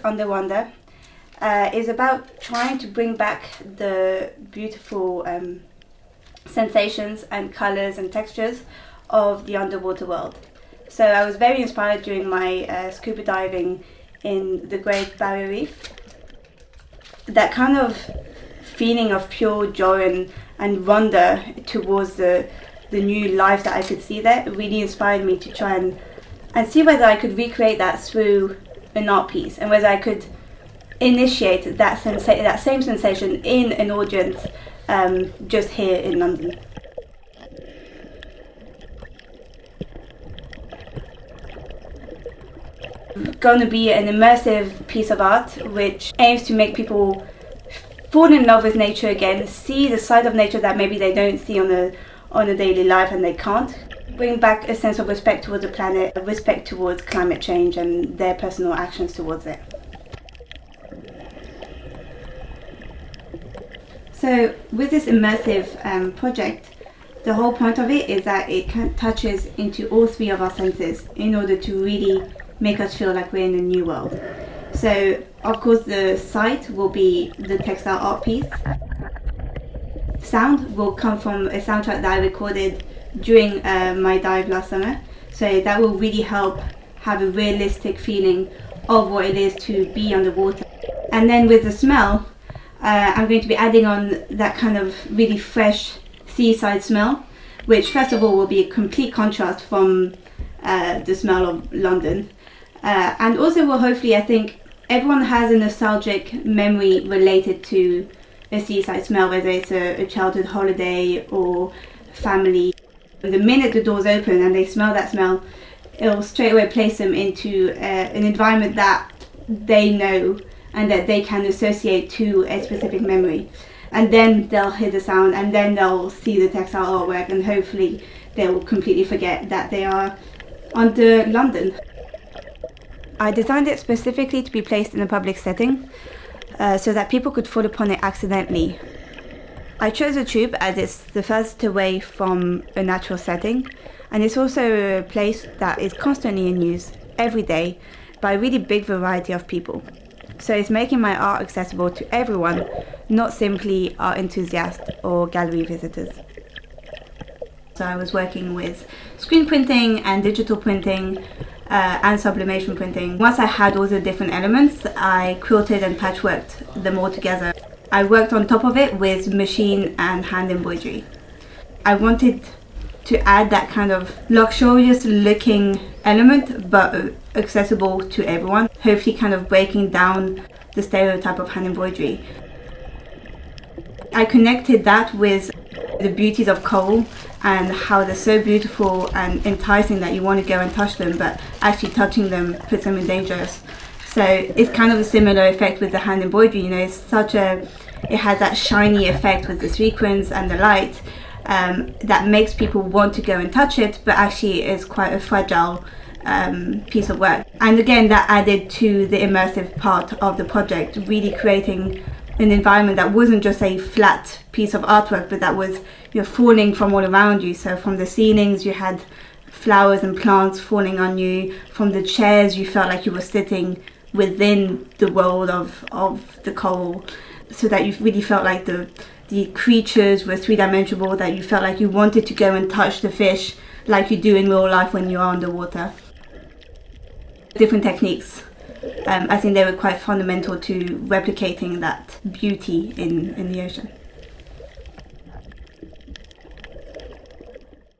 Underwonder is about trying to bring back the beautiful sensations and colours and textures of the underwater world. So I was very inspired during my scuba diving in the Great Barrier Reef. That kind of feeling of pure joy and wonder towards the new life that I could see there really inspired me to try and see whether I could recreate that through an art piece, and whether I could initiate that same sensation in an audience just here in London. Going to be an immersive piece of art which aims to make people fall in love with nature again, see the side of nature that maybe they don't see on a daily life and they can't. Bring back a sense of respect towards the planet, respect towards climate change and their personal actions towards it. So with this immersive project, the whole point of it is that it touches into all three of our senses in order to really make us feel like we're in a new world. So of course the sight will be the textile art piece. Sound will come from a soundtrack that I recorded during my dive last summer. So that will really help have a realistic feeling of what it is to be underwater. And then with the smell, I'm going to be adding on that kind of really fresh seaside smell, which first of all will be a complete contrast from the smell of London. And also will hopefully, I think, everyone has a nostalgic memory related to a seaside smell, whether it's a childhood holiday or family. The minute the doors open and they smell that smell, it'll straight away place them into an environment that they know and that they can associate to a specific memory. And then they'll hear the sound, and then they'll see the textile artwork, and hopefully they'll completely forget that they are under London. I designed it specifically to be placed in a public setting so that people could fall upon it accidentally. I chose a tube as it's the furthest away from a natural setting, and it's also a place that is constantly in use every day by a really big variety of people. So it's making my art accessible to everyone, not simply art enthusiasts or gallery visitors. So I was working with screen printing and digital printing and sublimation printing. Once I had all the different elements, I quilted and patchworked them all together. I worked on top of it with machine and hand embroidery. I wanted to add that kind of luxurious looking element, but accessible to everyone, hopefully kind of breaking down the stereotype of hand embroidery. I connected that with the beauties of coral and how they're so beautiful and enticing that you want to go and touch them, but actually touching them puts them in danger. So it's kind of a similar effect with the hand embroidery. You know, it has that shiny effect with the sequins and the light that makes people want to go and touch it, but actually is quite a fragile piece of work. And again, that added to the immersive part of the project, really creating an environment that wasn't just a flat piece of artwork, but that was, falling from all around you. So from the ceilings you had flowers and plants falling on you. From the chairs you felt like you were sitting within the world of the coral, so that you really felt like the creatures were three-dimensional, that you felt like you wanted to go and touch the fish like you do in real life when you are underwater. Different techniques. I think they were quite fundamental to replicating that beauty in the ocean.